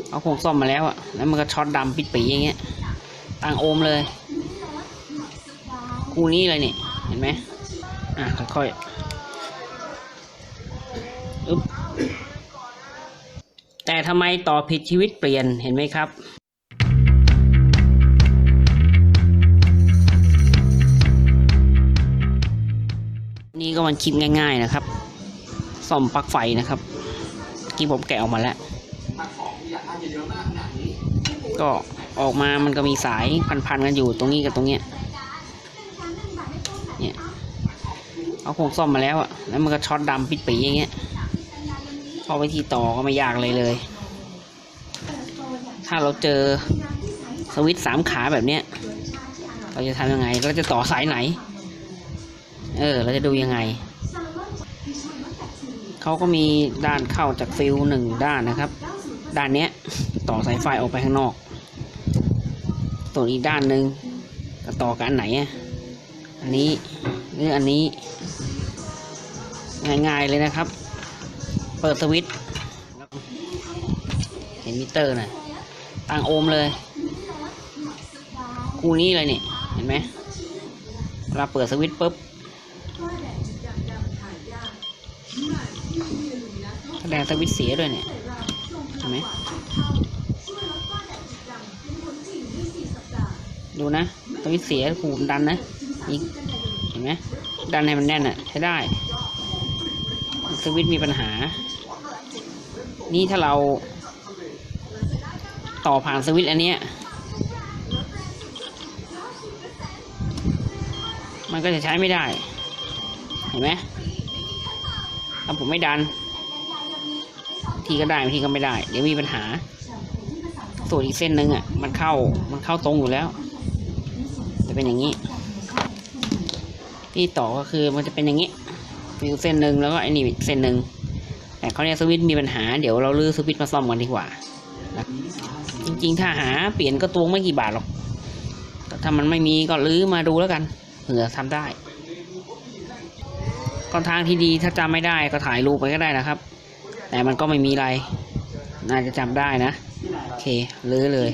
เอาคงซ่อมมาแล้วอ่ะแล้วมันก็ช็อตดำปิดปีอย่างเงี้ยต่างโอมเลยคู่นี้เลยนี่เห็นไหมค่อยๆอึ๊บแต่ทำไมต่อผิดชีวิตเปลี่ยนเห็นไหมครับนี่ก็มันคลิปง่ายๆนะครับซ่อมปลั๊กไฟนะครับที่ผมแกะออกมาแล้วก็ออกมามันก็มีสายพันๆกันอยู่ตรงนี้กับตรงเนี้ยเนี่ยเอาคงซ่อมมาแล้วอ่ะแล้วมันก็ช็อตดำปิดปีอย่างเงี้ยพอวิธีต่อก็ไม่ยากเลยถ้าเราเจอสวิตช์3 ขาแบบเนี้ยเราจะทำยังไงเราจะต่อสายไหนเราจะดูยังไงเขาก็มีด้านเข้าจากฟิว1 ด้านนะครับด้านเนี้ยต่อสายไฟออกไปข้างนอกส่วนอีกด้านหนึ่งจะต่อกับอันไหนอันนี้หรืออันนี้ง่ายๆเลยนะครับเปิดสวิตช์เห็นมิเตอร์นะต่างโอมเลยคู่นี้เลยนี่เห็นไหมเวลาเปิดสวิตช์ปุ๊บแสดงสวิตช์เสียด้วยเนี่ยเห็นไหมดูนะสวิตช์เสียหูดันนะอีกเห็นไหมดันให้มันแน่นใช้ได้สวิตช์มีปัญหานี่ถ้าเราต่อผ่านสวิตช์อันเนี้ยมันก็จะใช้ไม่ได้เห็นไหมถ้าผมไม่ดันทีก็ได้ทีก็ไม่ได้เดี๋ยวมีปัญหาส่วนอีกเส้นหนึ่งมันเข้าตรงอยู่แล้วจะเป็นอย่างนี้ที่ต่อก็คือมันจะเป็นอย่างนี้มีเส้นหนึ่งแล้วก็ไอ้นี่เส้นหนึ่งแต่เขาเนี่ยสวิตช์มีปัญหาเดี๋ยวเราลื้อสวิตช์มาซ่อมกันดีกว่าจริงๆถ้าหาเปลี่ยนก็ตัวไม่กี่บาทหรอกแต่ถ้ามันไม่มีก็ลื้อมาดูแล้วกันเผื่อทำได้ก็ทางที่ดีถ้าจำไม่ได้ก็ถ่ายรูปไปก็ได้นะครับแต่มันก็ไม่มีอะไรน่าจะจำได้นะโอเคลื้อเลย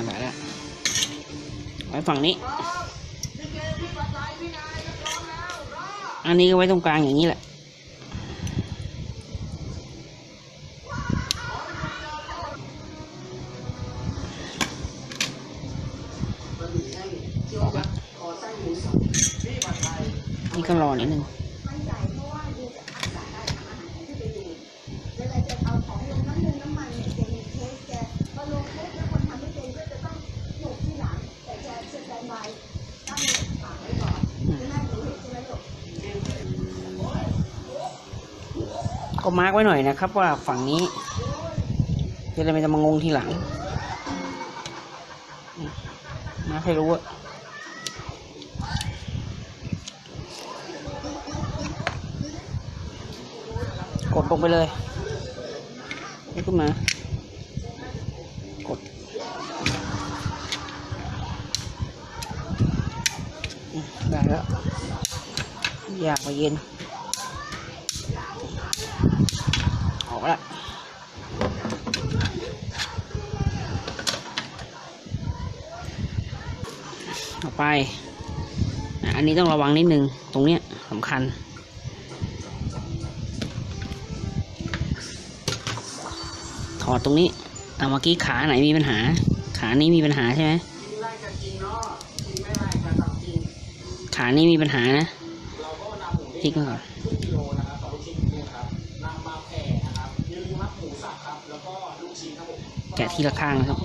ได้แล้วไว้ฝั่งนี้อันนี้ก็ไว้ตรงกลางอย่างนี้แหละนี่ก็รอนิดนึงก็มาร์กไว้หน่อยนะครับว่าฝั่งนี้จะได้ไม่ต้องมางงทีหลังมาร์กให้รู้อะกดลงไปเลยนี่ขึ้นมากดได้แล้วอยากมาเย็นออกแล้วต่อไปอันนี้ต้องระวังนิดนึงตรงเนี้ยสำคัญถอดตรงนี้เมื่อกี้ขาไหนมีปัญหาขานี้มีปัญหาใช่ไหมขานี้มีปัญหานะพลิกมาก่อนแกะทีละข้างนะครับ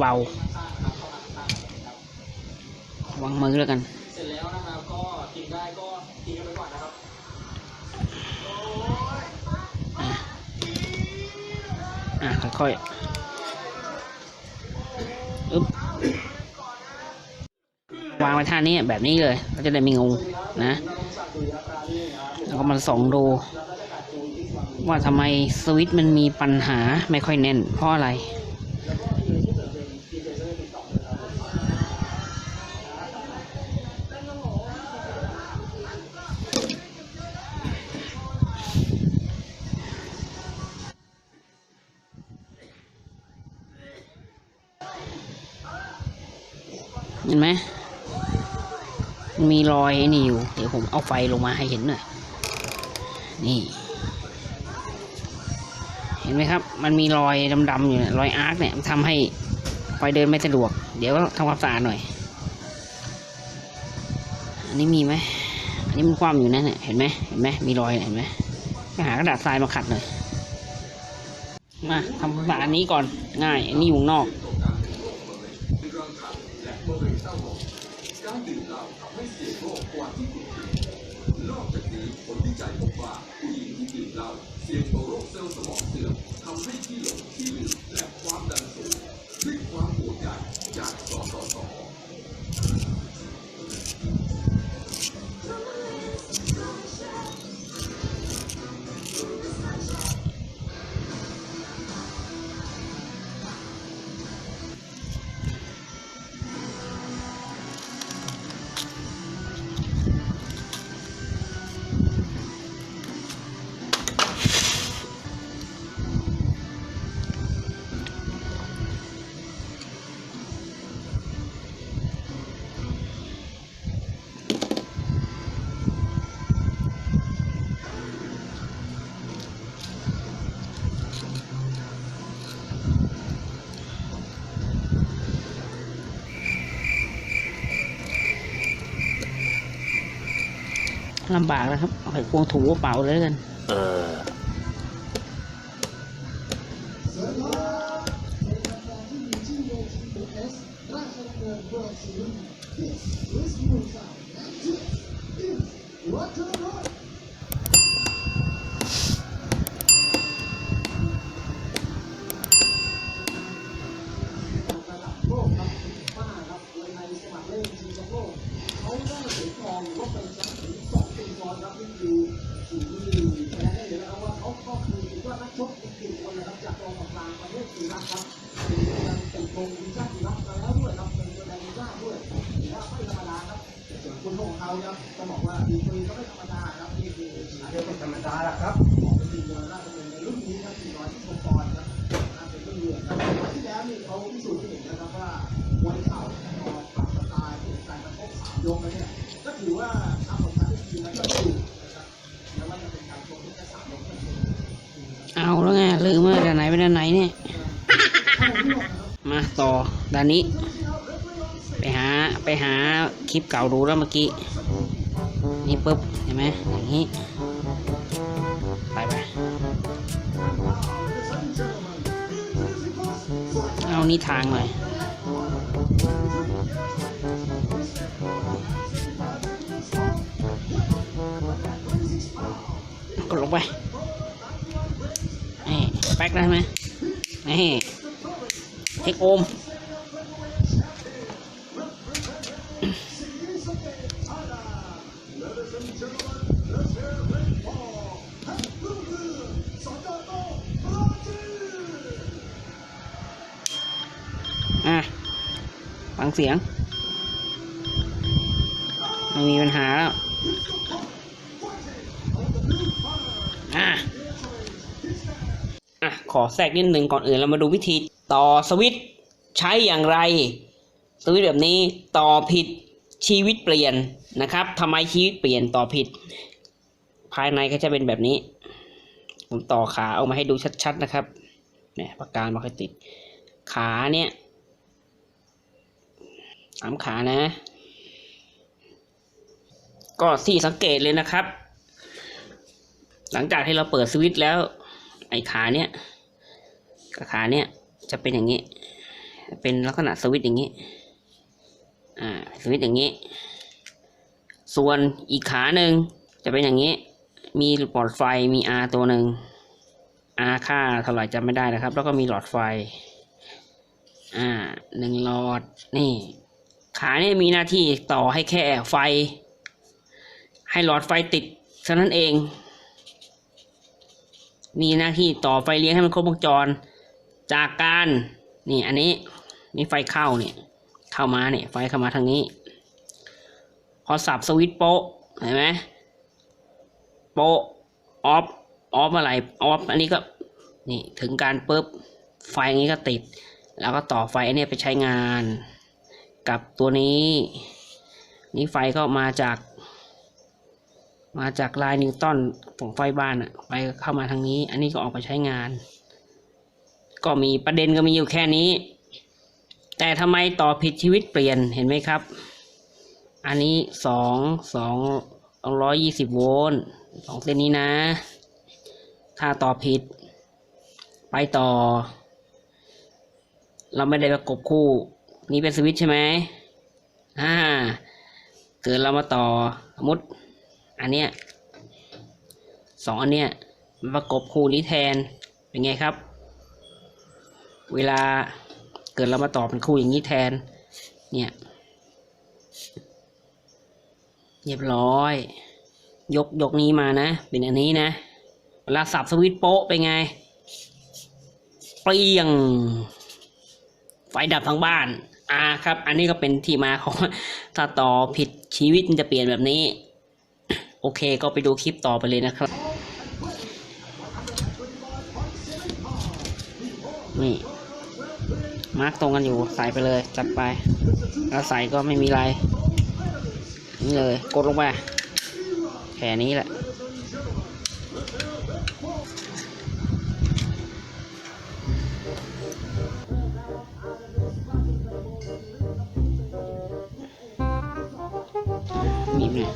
เบาๆวางมือแล้วกันเสร็จแล้วนะครับก็ทิ้งได้ก็ทิ้งกันไปก่อนนะครับค่อยๆอึ๊บวางไว้ท่านี้แบบนี้เลยก็จะได้ไม่งงนะแล้วก็มาส่องดูว่าทำไมสวิตช์มันมีปัญหาไม่ค่อยแน่นเพราะอะไร ห็นไหมมีรอยนี่อยู่เดี๋ยวผมเอาไฟลงมาให้เห็นหน่อยนี่เห็นไหมครับมันมีรอยดำๆอยู่รอยอาร์คเนี่ยทำให้ไฟเดินไม่สะดวกเดี๋ยวทำความสะอาดหน่อยอันนี้มีไหมอันนี้มันคว่ำอยู่นั่นเนี่ยเห็นไหมมีรอยเห็นไหมไปหากระดาษทรายมาขัดหน่อยมาทำความสะอาดอันนี้ก่อนง่ายอันนี้อยู่นอกลำบากนะครับเอาไขควงถูเปล่าเลยกันคุณของเขาครับต้องบอกว่าดีกรีก็ไม่ธรรมดาครับนี่คือเรียกเป็นธรรมดาแหละครับของเป็นทีมราชดำเนินในรุ่นนี้ครับ416 ปอนด์ครับเป็นรุ่นเรือครับที่แล้วนี่เขาพิสูจน์ให้เห็นนะครับว่ามวยเข่าพอปรับสไตล์เป็นการประกบ3 ยกแล้วเนี่ยก็ถือว่าทำผลงานได้ดีแล้วก็อยู่นะครับแล้วว่าจะเป็นการชกที่แค่3 ยกเท่านั้นเอาแล้วไงลืมเมื่อด้านไหนไปด้านไหนเนี่ยมาต่อด้านนี้ไปหาคลิปเก่าดูแล้วเมื่อกี้นี่ปุ๊บเห็นไหมอย่างนี้ไปเอานี่ทางหน่อยกดลงไปนี่แป๊กได้ไหมนี่เทคโอมฟังเสียงไม่มีปัญหาแล้วขอแทรกนิดหนึ่งก่อนอื่นเรามาดูวิธีต่อสวิตช์ใช้อย่างไรสวิตช์แบบนี้ต่อผิดชีวิตเปลี่ยนนะครับทำไมชีวิตเปลี่ยนต่อผิดภายในก็จะเป็นแบบนี้ผมต่อขาเอามาให้ดูชัดๆนะครับเนี่ยปากกามาค่อยติดขาเนี่ย3 ขานะก็ที่สังเกตเลยนะครับหลังจากที่เราเปิดสวิตช์แล้วไอ้ขาเนี้ยกับขาเนี้ยจะเป็นอย่างนี้เป็นลักษณะสวิตช์อย่างนี้สวิตช์อย่างนี้ส่วนอีกขาหนึ่งจะเป็นอย่างนี้มีหลอดไฟมี R ตัวหนึ่ง R ค่าเท่าไหร่จำไม่ได้นะครับแล้วก็มีหลอดไฟ1 หลอดนี่ขาเนี่ยมีหน้าที่ต่อให้แค่ไฟให้หลอดไฟติดเท่านั้นเองมีหน้าที่ต่อไฟเลี้ยงให้มันครบวงจรจากการนี่อันนี้มีไฟเข้าเนี่ยเข้ามาเนี่ยไฟเข้ามาทางนี้พอสับสวิตช์โป๊ะเห็นไหมโป๊ะออฟอะไรออฟอันนี้ก็นี่ถึงการปุ๊บไฟนี้ก็ติดแล้วก็ต่อไฟอันนี้ไปใช้งาน กับตัวนี้นี่ไฟก็มาจากลายนิวตันของไฟบ้านอะไฟเข้ามาทางนี้ อันนี้ก็ออกไปใช้งาน ก็มีประเด็นก็มีอยู่แค่นี้ แต่ทำไมต่อผิดชีวิตเปลี่ยนเห็นไหมครับ อันนี้220 โวลต์2 เส้นนี้นะ ถ้าต่อผิดไปต่อ เราไม่ได้ประกบคู่นี่เป็นสวิตช์ใช่ไหมเกิดเรามาต่อสมมติอันเนี้ย2 อันเนี้ยมาประกบคู่นี้แทนเป็นไงครับ เวลาเกิดเรามาต่อเป็นคู่อย่างนี้แทนเนี่ยเรียบร้อยยกนี้มานะเป็นอันนี้นะเวลาสับสวิตช์โป๊ะไปไงเปรี้ยงไฟดับทั้งบ้านครับอันนี้ก็เป็นที่มาของถ้าต่อผิดชีวิตมันจะเปลี่ยนแบบนี้โอเคก็ไปดูคลิปต่อไปเลยนะครับนี่มาร์กตรงกันอยู่ใส่ไปเลยจัดไปแล้วใส่ก็ไม่มีอะไรนี่เลยกดลงไปแค่นี้แหละนี่เนี่ย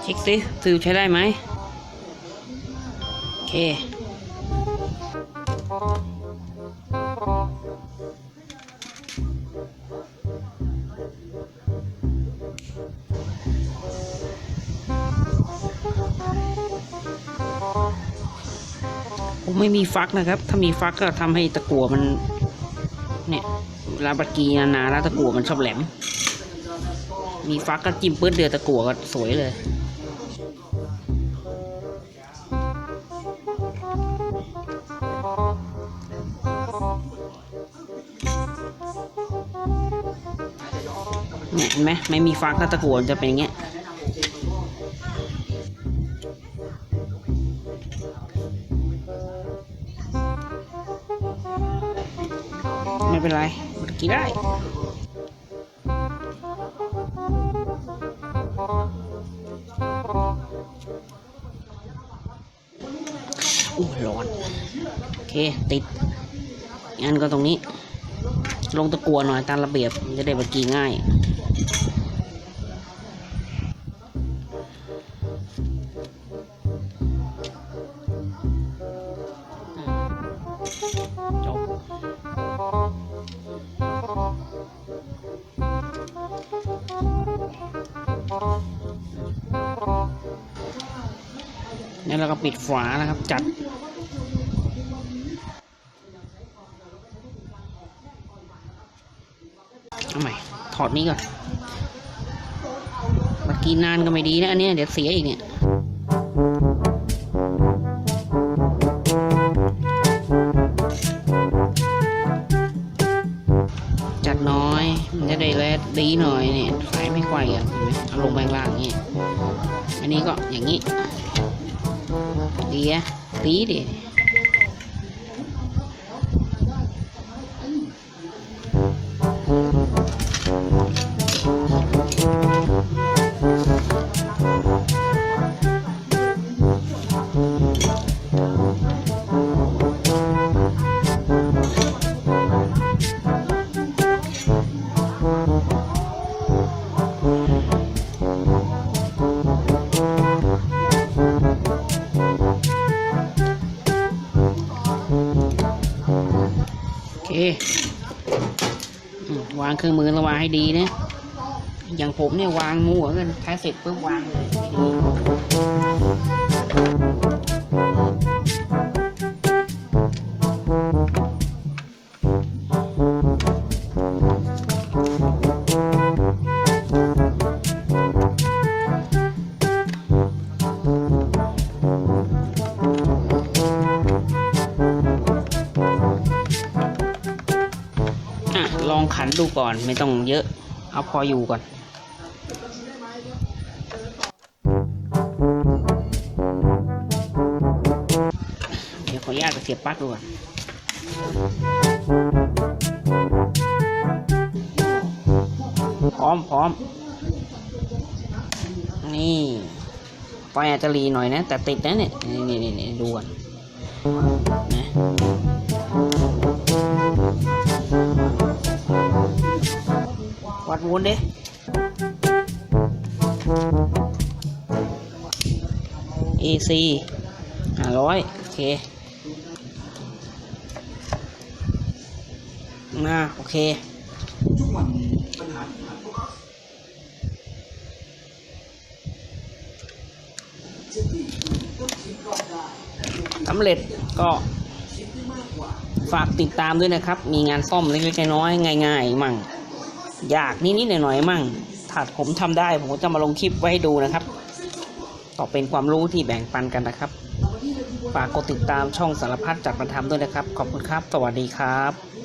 เช็คสิฟิวใช้ได้ไหมโอเคผมไม่มีฟักนะครับถ้ามีฟักก็ทำให้ตะกั่วมันเนี่ยเวลาบักกีนานๆแล้วตะกั่วมันชอบแหลมมีฟักก็จิ้มปื้ดเดือดตะกั่วก็สวยเลยเนี่ยเห็นไหมไม่มีฟักแล้วตะกั่วจะเป็นอย่างเงี้ยไม่เป็นไรบักกีได้ร้อนโอเคติดงั้นก็ตรงนี้ลงตะกั่วหน่อยตามระเบียบมันจะได้บักกีง่ายจบนี่เราก็ปิดฝานะครับจัดเอาใหม่ถอดนี้ก่อนเมื่อกี้นานก็ไม่ดีนะอันนี้เดี๋ยวเสียอีกเนี่ยจัดน้อยมันจะได้แลดดีหน่อยเนี่ยสายไม่ไขว่อ่ะเห็นไหมเอาลงแบงล่างนี่อันนี้ก็อย่างนี้ดีอ่ะดีดิ วางเครื่องมือระวางให้ดีนะอย่างผมเนี่ยวางมั่วกันแค่เสร็จปุ๊บวางเลยลองขันดูก่อนไม่ต้องเยอะเอาพออยู่ก่อนเดี๋ยวขออนุญาตไปเสียบปลั๊กดูก่อนพร้อมนี่ไฟอาจจะรีหน่อยนะแต่ติดนะเนี่ยนี่ดูก่อนนะวัดโวลต์ดิAC 500โอเคโอเคสำเร็จก็ฝากติดตามด้วยนะครับมีงานซ่อมเล็กๆน้อยๆง่ายๆมั่งยากนิดๆหน่อยๆมั่งถ้าผมทำได้ผมก็จะมาลงคลิปไว้ให้ดูนะครับต่อเป็นความรู้ที่แบ่งปันกันนะครับฝากกดติดตามช่องสารพัดจัดมาทำด้วยนะครับขอบคุณครับสวัสดีครับ